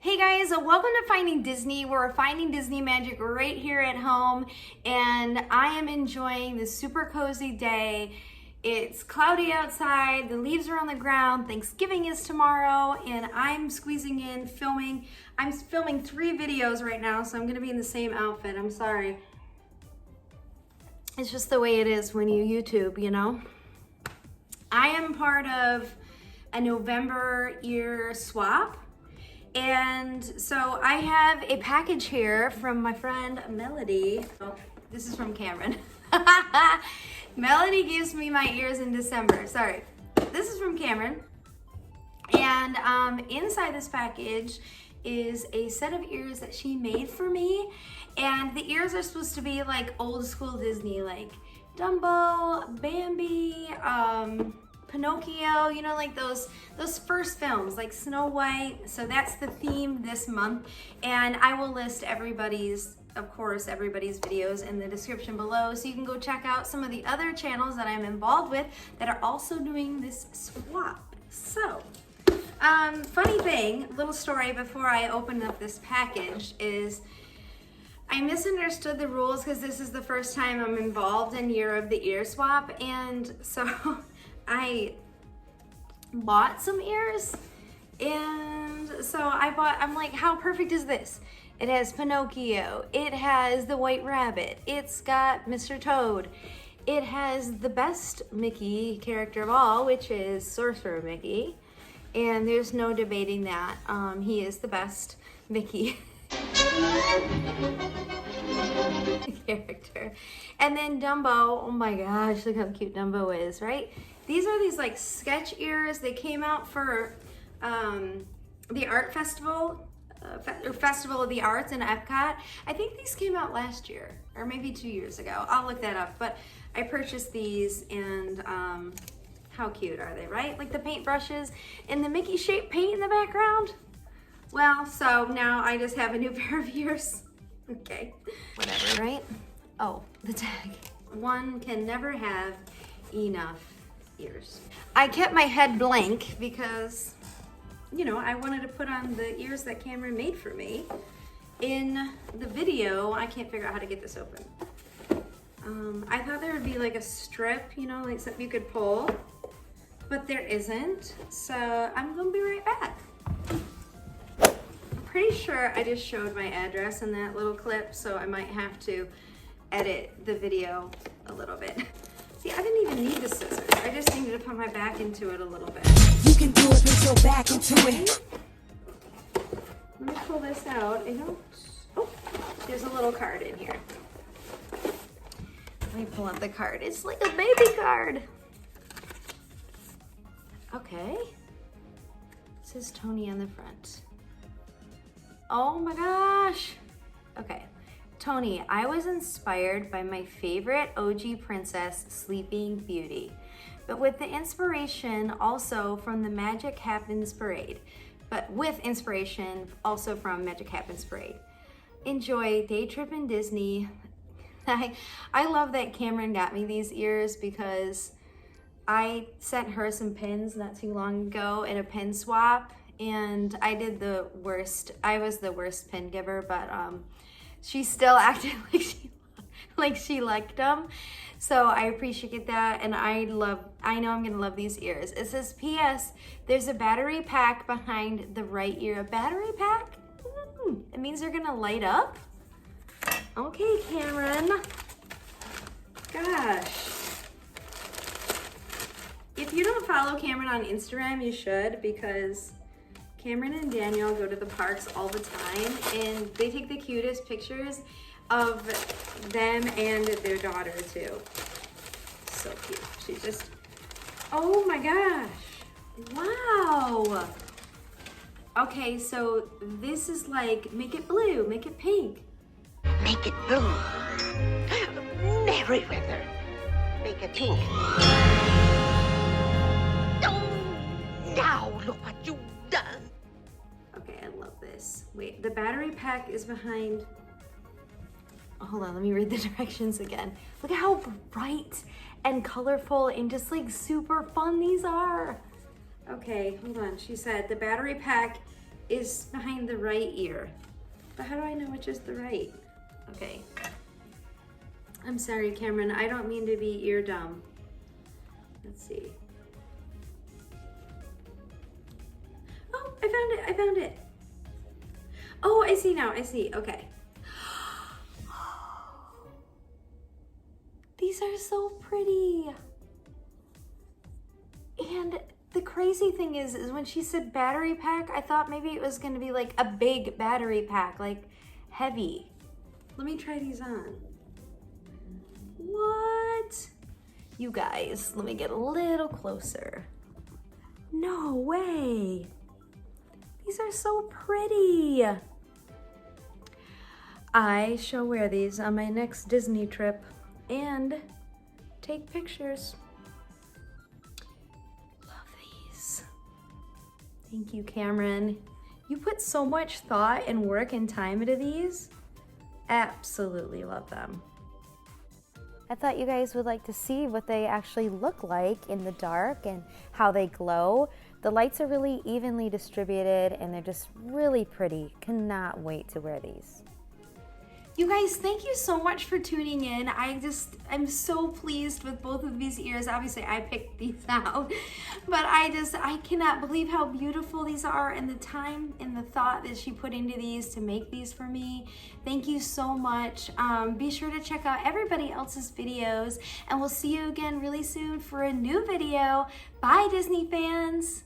Hey guys, welcome to Finding Disney. We're finding Disney magic right here at home, and I am enjoying this super cozy day. It's cloudy outside, the leaves are on the ground, Thanksgiving is tomorrow, and I'm squeezing in filming. I'm filming 3 videos right now, so I'm gonna be in the same outfit. I'm sorry. It's just the way it is when you YouTube, you know? I am part of a November ear swap. And so I have a package here from my friend Melodie. Oh, this is from Cameron. Melodie gives me my ears in December. Sorry. This is from Cameron. And inside this package is a set of ears that she made for me. And the ears are supposed to be like old school Disney, like Dumbo, Bambi, Pinocchio, you know, like those first films, like Snow White. So that's the theme this month. And I will list everybody's videos in the description below, so you can go check out some of the other channels that I'm involved with that are also doing this swap. So, funny thing, little story before I open up this package is I misunderstood the rules because this is the first time I'm involved in Year of the Ear Swap, and so I bought some ears, and so I'm like, how perfect is this? It has Pinocchio, it has the White Rabbit, it's got Mr. Toad, it has the best Mickey character of all, which is Sorcerer Mickey, and there's no debating that. He is the best Mickey character. And then Dumbo, oh my gosh, look how cute Dumbo is, right? These are these like sketch ears. They came out for the art festival, Festival of the Arts in Epcot. I think these came out last year or maybe 2 years ago. I'll look that up, but I purchased these, and how cute are they, right? Like the paintbrushes and the Mickey shaped paint in the background. Well, so now I just have a new pair of ears. Okay, whatever, right? Oh, the tag. One can never have enough ears. I kept my head blank because, you know, I wanted to put on the ears that Cameron made for me. In the video, I can't figure out how to get this open. I thought there would be like a strip, you know, like something you could pull, but there isn't. So I'm gonna be right back. Pretty sure I just showed my address in that little clip, so I might have to edit the video a little bit. See, I didn't even need the scissors. I just needed to put my back into it a little bit. You can do it, put your back into it. Let me pull this out. Oh, there's a little card in here. Let me pull out the card. It's like a baby card. Okay. It says Toni on the front. Oh my gosh. Okay. Toni, I was inspired by my favorite OG princess, Sleeping Beauty, but with the inspiration also from the Magic Happens Parade, but with inspiration also from Magic Happens Parade. Enjoy DayTrippingDisney. I love that Cameron got me these ears because I sent her some pins not too long ago in a pin swap, and I did the worst. I was the worst pin giver, but she still acted like she liked them. So I appreciate that, and I know I'm gonna love these ears. It says, P.S. There's a battery pack behind the right ear. A battery pack? It means they're gonna light up? Okay, Cameron. Gosh. If you don't follow Cameron on Instagram, you should, because Cameron and Daniel go to the parks all the time, and they take the cutest pictures of them and their daughter too. So cute. She's just, oh my gosh. Wow. Okay, so this is like, make it blue, make it pink. Make it blue. Merryweather. Make it pink. Oh, now look what you've done. Okay, I love this. Wait, the battery pack is behind. Oh, hold on, let me read the directions again. Look at how bright and colorful and just like super fun these are. Okay, hold on. She said the battery pack is behind the right ear. But how do I know which is the right? Okay. I'm sorry, Cameron. I don't mean to be ear dumb. Let's see. Oh, I found it. I found it. Oh, I see now. I see. Okay. These are so pretty. And the crazy thing is when she said battery pack, I thought maybe it was going to be like a big battery pack, like heavy. Let me try these on. What? You guys, let me get a little closer. No way. These are so pretty. I shall wear these on my next Disney trip and take pictures. Love these. Thank you, Cameron. You put so much thought and work and time into these. Absolutely love them. I thought you guys would like to see what they actually look like in the dark and how they glow. The lights are really evenly distributed and they're just really pretty. Cannot wait to wear these. You guys, thank you so much for tuning in. I'm so pleased with both of these ears. Obviously, I picked these out, but I cannot believe how beautiful these are and the time and the thought that she put into these to make these for me. Thank you so much. Be sure to check out everybody else's videos, and we'll see you again really soon for a new video. Bye, Disney fans.